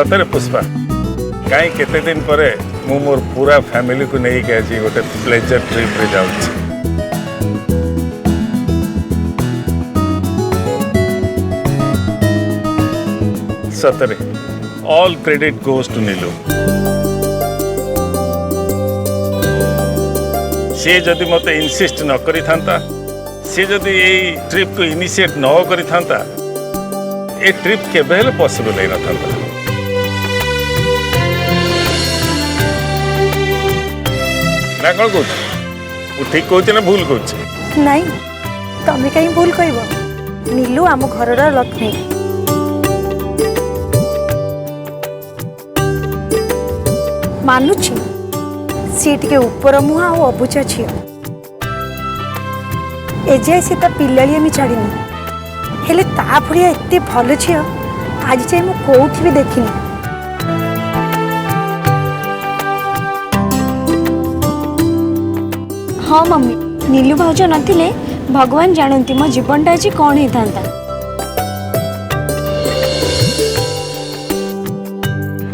सतरे पुष्पा कहीं केते दिन पर मु मोर पूरा फैमिली को नहीं के आज गोटे प्लेजर ट्रिप रे जाऊँ। सतरे ऑल क्रेडिट गोज टू नीलू। सी जदि मते इनसिस्ट न करी थांता, सी जदि ये ट्रिप को इनिशिएट न करी थांता, ये ट्रिप केबे हेले पॉसिबल नहीं नथांता। ना कौन कहूँ ठीक कहूँ ना भूल कहूँ? नहीं तमें कहीं भूल कहब। नीलू आम घर लक्ष्मी। मानुची सी टे ऊपर मुहा और अबुचा झी एजाए सी पिलाड़ी आम छाड़ी हेले ता भलिया एते भल झी आज जाए मु कोठी भी देखनी। हाँ मम्मी नीलू भाउज नथिले भगवान जानती मो जीवनटा आज कौन ही था।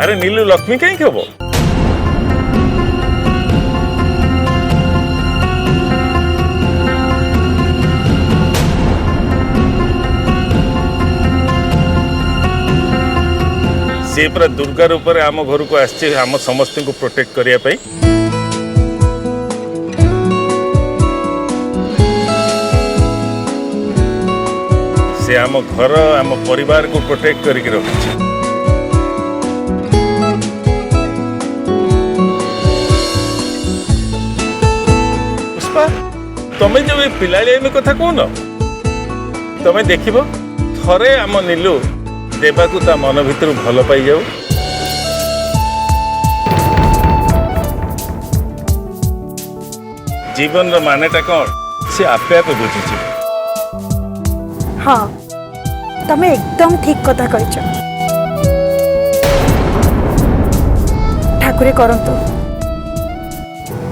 अरे नीलू लक्ष्मी कहीं हम सी पूरा दुर्गा रूप में आम घर को आम समस्त को प्रोटेक्ट करने से आम घर आम परिवार को प्रोटेक्ट करके रखी। पुष्पा तमें जो पिलाड़ी कथा कहन तमें देख थरे आम नीलू देवा को ता मन भीतर भल पाई जाऊ। जीवन रो मानेटा कौन से आपे आपे बुझी। हाँ तमें एकदम ठीक कथा कह। ठाकुरे करंतु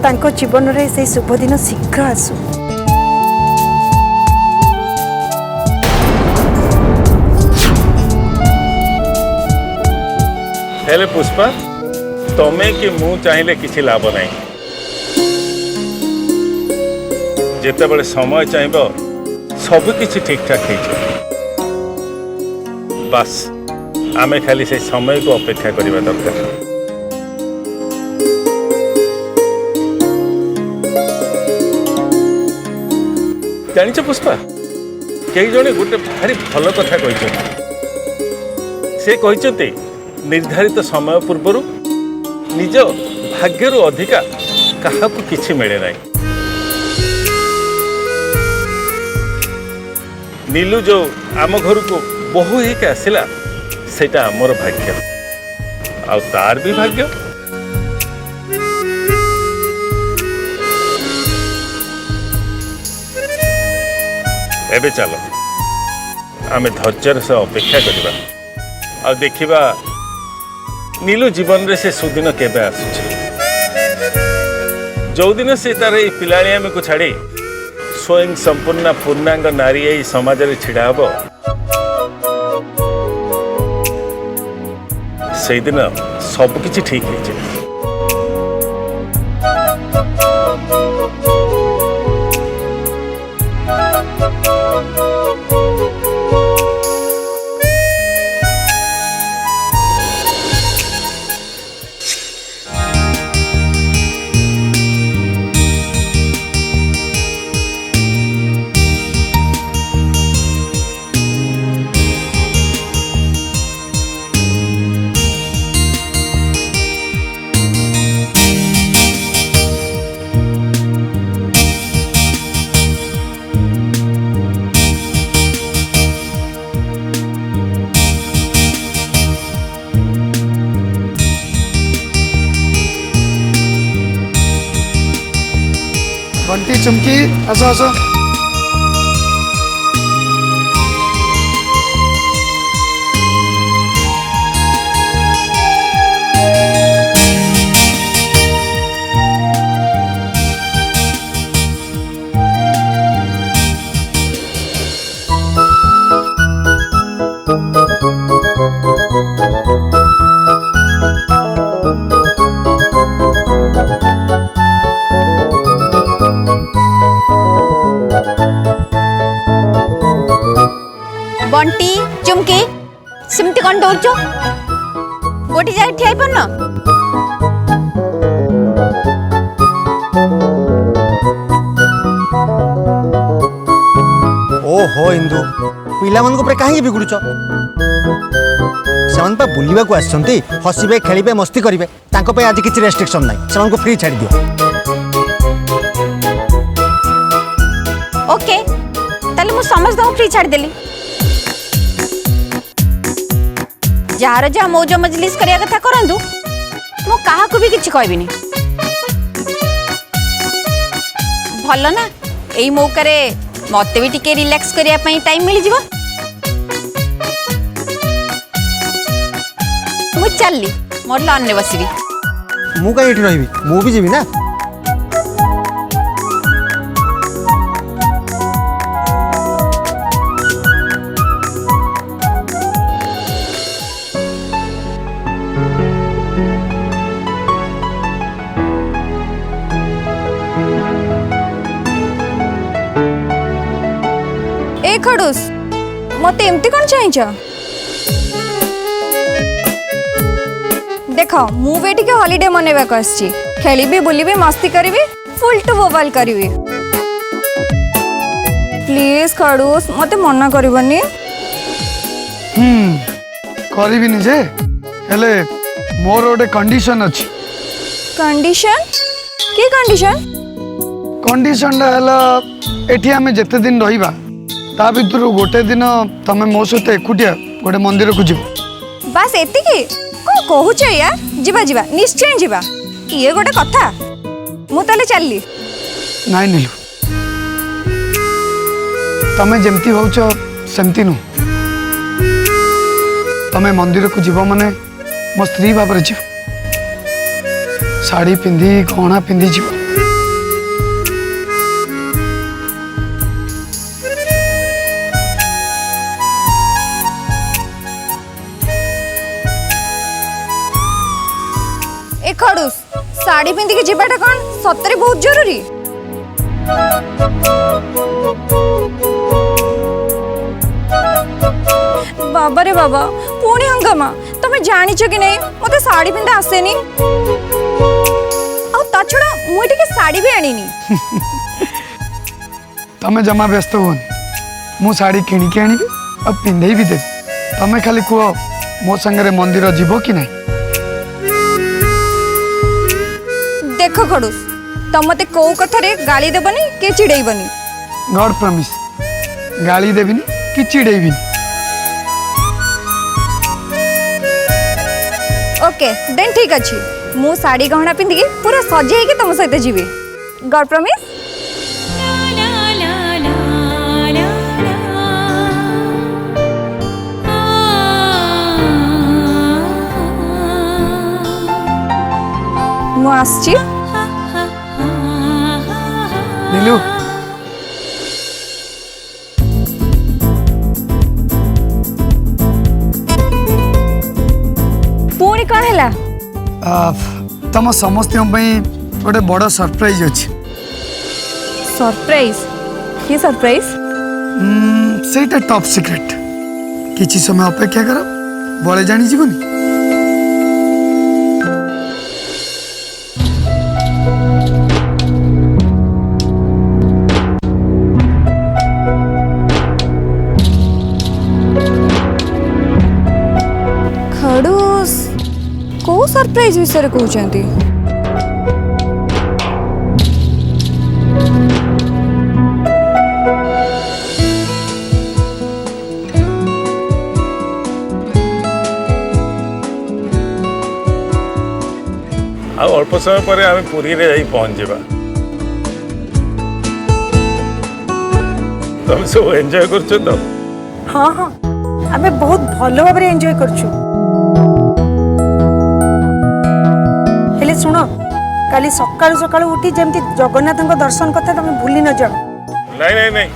तांको जीवन रे से शुभ दिन शीघ्र आसू। हेले पुष्पा तमें कि मु चाहिए किसी लाभ नहीं। जिते बड़े समय चाहिए सब किसी ठीक ठाक हो बस आमे खाली से समय को अपेक्षा करने दरकार। जानिच पुष्पा कई जने गोटे भारी भल कथा से कहते निर्धारित समय पूर्वर निज भाग्यर अधिका क्या किसी मिले ना। नीलू जो आम घर को बहु ही आसला सेटा आमर भाग्य आ तार भी भाग्य। एबे चलो आमे धैर्यर से अपेक्षा करबा आ देखिबा नीलू जीवन रे से सुदिन केबे आसुछ। जो दिन से तार ये पिलाड़िया को छाड़ी स्वयं संपूर्ण पूर्णांग नारी यही समाज रे छिड़ा हबो से दिन सब किछि ठीक हो जाए। बंटी चुमकी आसो आसो। बंटी चुमकी सिमती कौन दौड़ गोटे जगह ठिया पारन ओहो इंदु पिला मन को कहीं बिगुड़ से बुलवा को आसछन्ती हसिबे खेलिबे मस्ती करिवे तांको पे आज किछि रेस्ट्रिक्शन नाही से को फ्री छाड़ दियो ओके ताले मु समझ दो फ्री छाड़ देली जार जा मौज मजलिस करिया कथा करंदु मु काहा को भी किछि कहबिनी भलो ना एई मौका रे मते भी टिके रिलैक्स करिया पई टाइम मिल जिवो मु चलली मोर लॉन ने बसिबी मु कहीं एठी रहिबी मु भी जीवी ना ए खडूस मते एमती कौन चाहिए देख मु बेटी के हॉलिडे मनैबा को आछि खेलिबी बुलिबी मस्ती करिबी फुल टू मोबाइल करिबी प्लीज खडूस मते मना करबनी करबिनी जे हेले मोर गोटे कंडीशन अछि कंडीशन की कंडीशन कंडीशन हला एठी हमें जते दिन रहिबा ता भितर गोटे दिन तमे मो सहित एकुटिया गोटे मंदिर को जीव बस एतिकी को कहूछ यार जीवा जीवा निश्चय जीवा ये गोटे कथा मु ताले चलली नाइ नीलू तमे जेमती होउछ सेमती नु तमे मंदिर को जीव माने मो स्त्री भाव जीव साड़ी पिंधि गहना पिंधि जीव ए खडूस साड़ी पिंधि के जीवाटा कौन सतरे बहुत जरूरी बाबा रे बाबा पुणी हंगामा तमे जानिଛ कि नहीं मते साड़ी पिंधा आसेनी आ ता छड़ा मु एठी के साड़ी भी आनीनी तमे जमा व्यस्त होनी मु साड़ी किणी के आनी अब पिंधे भी देवी तमे खाली कह मो संगे मंदिर जीव कि नहीं देख खडूस तम मते को कथारे गाली देबनी के चिड़ेइबनी गॉड प्रॉमिस गाली देविनी कि चिड़ेबिनी ओके देन ठीक अछि मु साड़ी गहना पिंधि के पूरा सजे के तम सहित जीवी गॉड प्रॉमिस मु आछि नीलू पुणी कौन है तम समस्त गोटे बड़ सरप्राइज अच्छी सरप्राइज की सरप्राइज सेटा टॉप सीक्रेट किसी समय अपेक्षा कर बड़े जानी जीवनी खडूस को सरप्राइज विषय कहते अल्प समय पर आम पुरी रे जाई पहुंच जावा तुम सब एंजॉय करछो तो हाँ हाँ आमे बहुत भलो भाबरे एंजॉय करछु हेले सुनो काली सकाळु सकाळु उठी जेमती जगन्नाथଙ୍କ दर्शन कथा तमे भूली न जाओ नहीं नहीं नहीं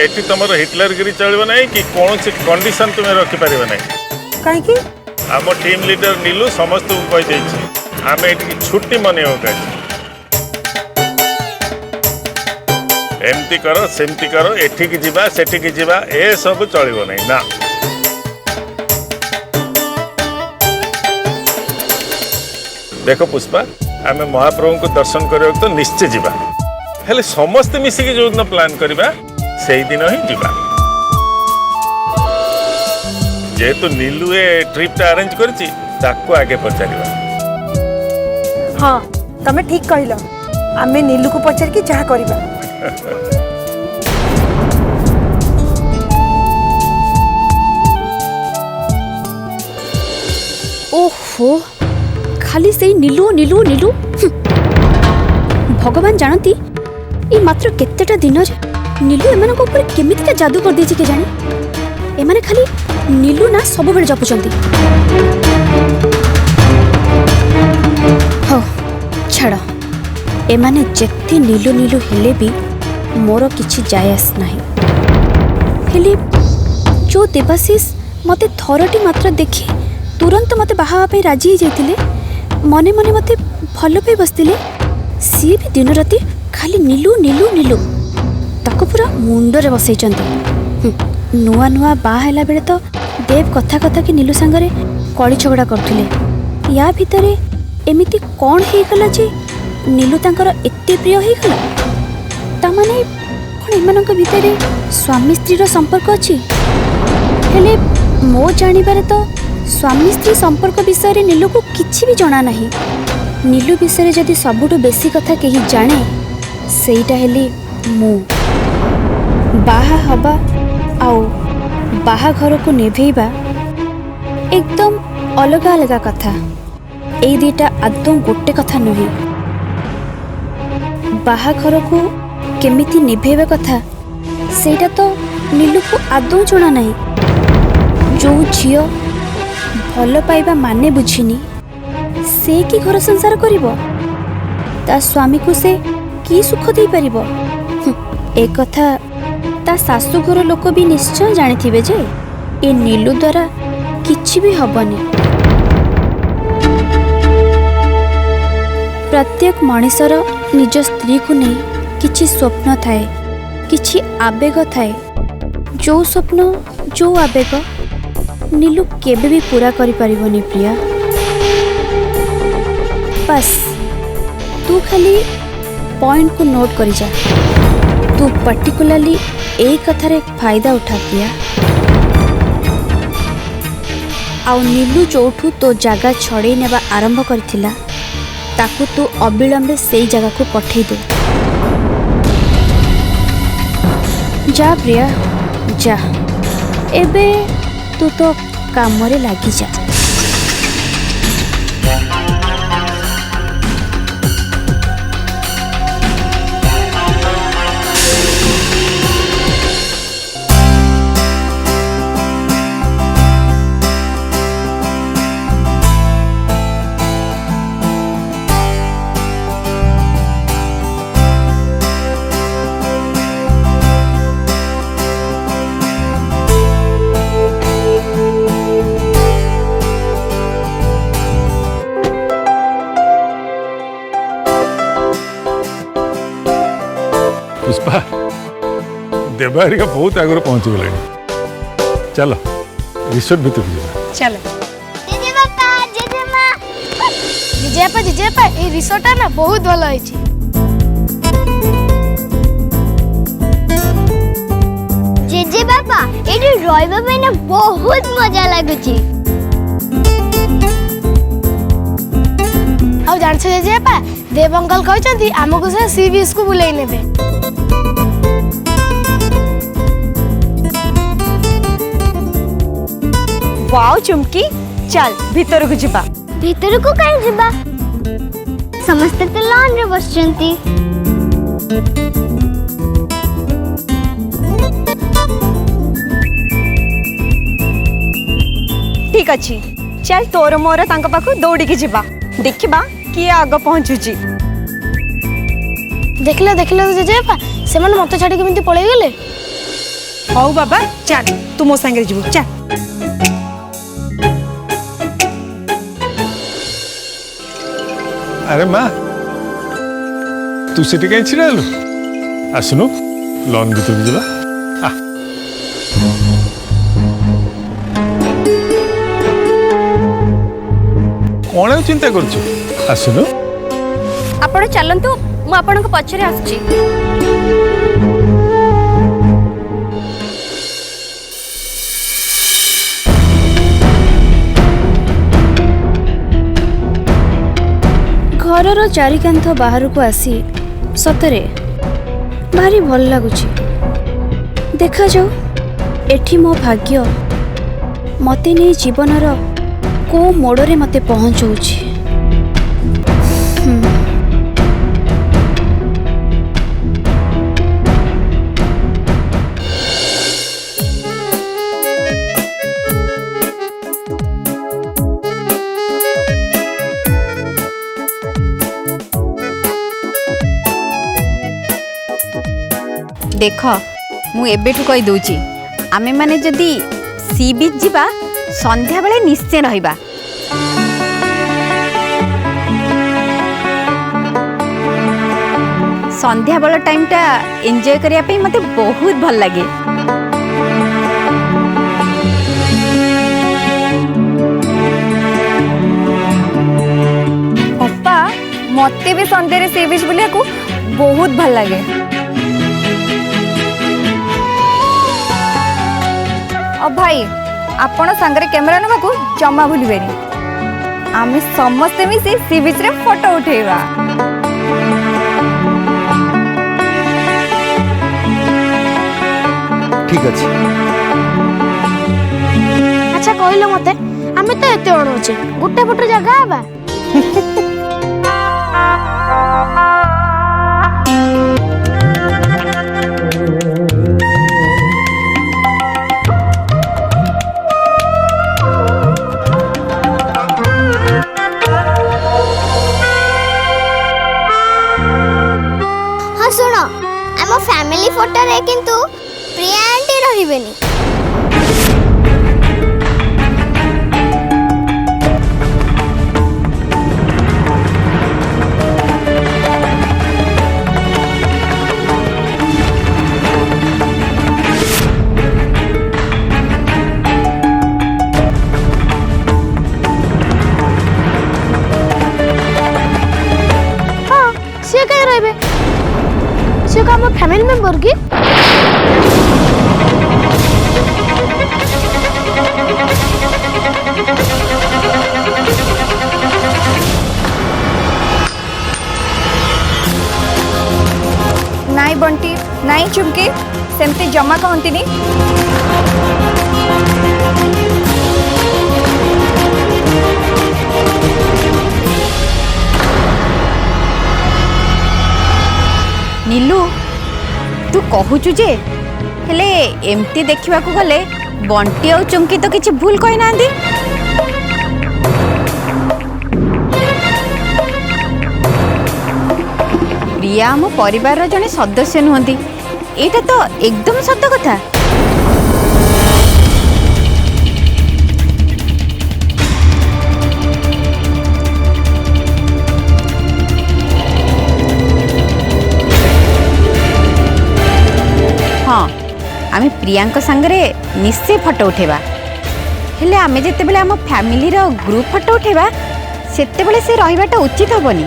एटी तुम हिटलरगिरी चलबो नहीं कि कौन सी कंडीशन तुम्हें रखी पारिबो नहीं काहे की आम टीम लीडर नीलू समस्त को कहि देछि आमे एटी छुट्टी मनेबो काजी एमती करो सेमती करो एठी की जीवा सेठी की जीवा ए सब चलिबो नहीं ना देख पुष्पा आम महाप्रभु को दर्शन करने तो निश्चय जीवा हेले समस्ते मिसिकी जो दिन प्लान करवा से दिन ही जीवा जेहेतु नीलू ए ट्रिपटा अरेंज करची ताको आगे पचारिबा। हाँ तमे ठीक कहल आमे नीलू को पचार कि जहाँ करबा। ओहो खाली से नीलू नीलू नीलू भगवान जानती ये मात्र केतेटा दिन नीलू एमानक ऊपर केमितिका जादू कर देछि के जाने एमाने खाली नीलू ना सब बेले जपुचंती। हो छाड़ एमाने जेते नीलू नीलू हेले भी मोर किछि जायस नाही हेले जो देवाशीष मते थरटी मात्र देखी तुरंत मते बाहा पे राजी ही जाइतिले मने मने मते भल पे बसतिले सी भी दिन राति खाली नीलू नीलू नीलू ताको पूरा मुंडरे बसैचंती। नुआ नुआ बाहा हैला बेले तो देव कथा कथा कि नीलू संगरे कଳି झगड़ा करथिले या भितरे एमिति कौन हे गला जे नीलू तांकर एते प्रिय हे गला ता माने कोन एमानक भितरे स्वामी स्त्री रो संपर्क अछि हेले मो जानिबारे तो स्वामी स्त्री संपर्क विषय रे नीलू को किछि भी जणा नाही। नीलू विषय जदि सबुठु बेसी कथा केही जाने सेइटा हेली मु बाहा हबा आउ बाहा घर को नेभेइबा एकदम अलग अलग कथा एई दुईटा आदौ गोटे कथा नुहे। बाहा घर को केमिति नेभेइबा कथा सेइटा तो नीलू को आदौ जणा नाही। जो झियो भल पाइबा माने बुझिनी से कि घर संसार करिवो ता स्वामी को से की सुख दे परिबो ए कथा ता सासु घर लोक भी निश्चय जानिथिबे जे ए नीलू द्वारा किछि भी हबनी। प्रत्येक मଣିଷର निज स्त्री को नहीं किछि स्वप्न थाए किछि आवेग थाए जो स्वप्न जो आवेग नीलू केबे भी पूरा करि परिबनी प्रिया। बस तू खाली पॉइंट को नोट करी जा तू पर्टिकुलरली ए कथारे फायदा उठा प्रिया। आउ नीलू जोठू तो जगह छड़े नेबा आरंभ करथिला ताकू तू अविलंबे सेई जगह को पठेई दे। जा प्रिया जा एबे तू तो काम रे लागी जा। पुष्पा देवारिका बहुत आगे पहुंची गले चलो रिसोर्ट भीतर जावा चलो जेजेपा ए रिसोर्ट ना बहुत भलो होइछि। जेजे बापा एडी रहबा में ना बहुत मजा लागुछि। अब जान छे जेजेपा देव अंकल कहचंती हमको से सी बीच को बुलाई नेबे। वाओ चुमकी चल भीतर को जिबा। भीतर को काहे जिबा समस्त तो लॉन रे बसचंती। ठीक अच्छी चल तोर मोर तांका पाखु दौड़ी की जिबा देखिबा किए आग पहुंचुची। देखले देखले जेजेपा से मन मत छाड़ी केमिति पळेई गेले। हौ बाबा चल तू मो संगे जीवु चल। अरे माँ तू सेठी कहीं छिड़ा लु आसुनु लॉन भीतर जावा आ कौन चिंता करुଛୁ आसुनु ଆପଣ ଚାଲନ୍ତୁ ମୁଁ ଆପଣଙ୍କ ପଛରେ ଆସୁଛି। ଘରର ଚାରିକାନ୍ଥ ବାହାରକୁ ଆସି ସତରେ ଭାରି ଭଲ ଲାଗୁଛି। ଦେଖାଯାଉ ଏଠି ମୋ ଭାଗ୍ୟ ମୋତେ ନେଇ ଜୀବନର କୋଉ ମୋଡ଼ରେ ମୋତେ ପହଞ୍ଚଉଛି। देख मु एबेठु कहि दउची आमे माने जदी सी बीच जिबा संध्या बेले निश्चय रहिबा। संध्या बेला टाइम टा एंजॉय करिया पे मते बहुत भल लागे। अप्पा मते भी संध्या रे सी बीच बुलिया को बहुत भल लागे। अब भाई आपण संगरे कैमरा नबा को जमा भूलिबेनी। आमे समस्त मिसी सी बीच रे फोटो उठेबा। ठीक अच्छे। अच्छा कहलो मते आमे तो एते अण होचे गुटे फुट जगह आबा। हाँ सुनो आम फैमिली फोटो रे किंतु प्रिया आंटी रहिबेनी। हाँ सी कहीं रहिबे सी का हम फैमिली मेंबर की। नाई बंटी नाई चुमकी सेमती जमा कहंतीनी। नीलू तू कहूचु जे हेले एमती देखिबा को गले बंटी और चुमकी तो किछि भूल कहि नांदी। प्रिया आम परिवार जने सदस्य नुहंती एटा तो एकदम सत्य कथा। हाँ आमे प्रियांका संगरे निश्चय फोटो उठेबा हेले आमे जेते बेले आम फैमिली रो ग्रुप फोटो उठेबा सेते बेले से रहिबाटा उचित होबनी।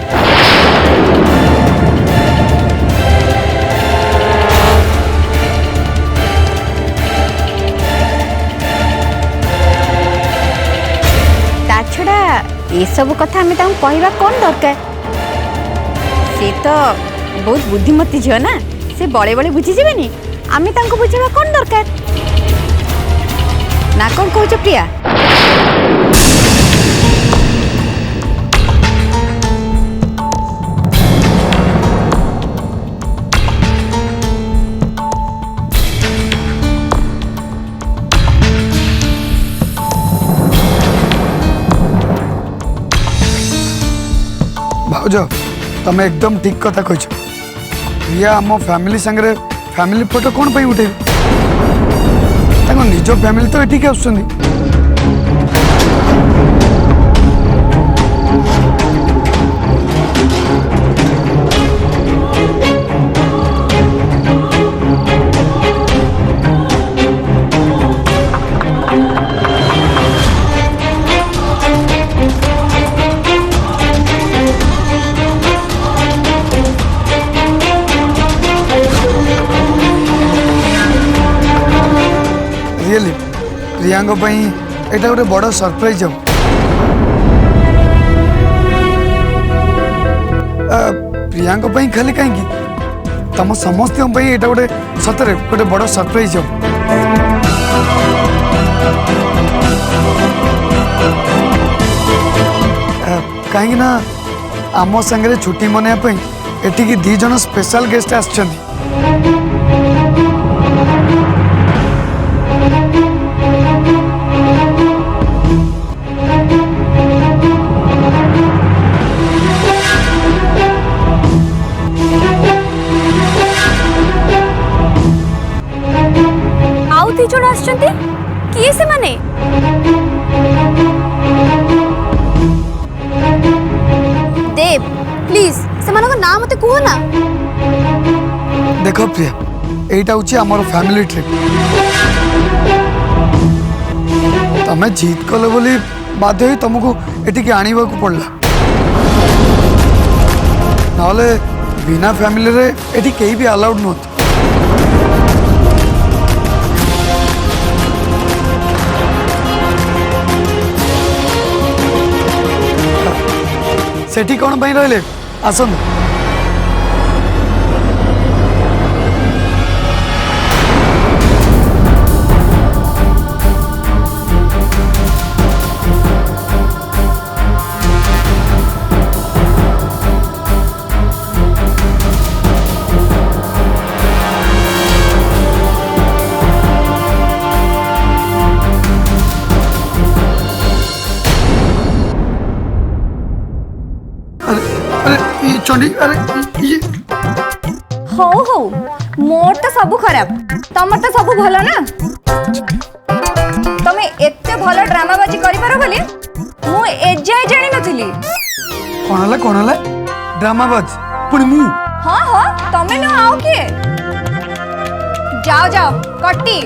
ता छड़ा ए सब कथा आमे ताऊ कहबा कोन दरकार। से तो बहुत बुद्धिमती झियो ना से बड़े बड़े बुझी जीवेनी आमे तांको बुझेबा कोन दरकार ना कोन कहूच प्रिया। भाउज तमे एकदम ठीक कथा कहछ। प्रिया आम फैमिली संगे फैमिली फोटो कौन पे उठे निज फैमिली तो एठिक आसुଛନ୍ତି। रियली प्रियांका पई एटा गोटे बड़ सरप्राइज हम प्रियांका पई खाली कहीं तम समस्त एटा गोटे सतरे गोटे बड़ सरप्राइज हम कहीं ना आम सांगे छुट्टी मनवाई एटिकी 2 जन स्पेशल गेस्ट आछंती आउ 2 जण आछंती किए से माने देव प्लीज से मानको नाम मते कुहो ना देख प्रिया एटा हूँ आमर फैमिली ट्रिप तमें जीत कल बोली बाध्य तुमको एटिकी आने को पड़ला नाले बिना फैमिली रे एटी कहीं भी अलाउड नुहत सेठी कौन पाई रहिले आसन चंडी अरे ये हो हो मोर तो सब खराब तमर तो सब भल ना तमे एते भल ड्रामाबाजी करि पारो बोली मु एजाय जानि नथिली कौन हला ड्रामाबाज पुणी मु हां हां तमे न आओ के जाओ जाओ कट्टी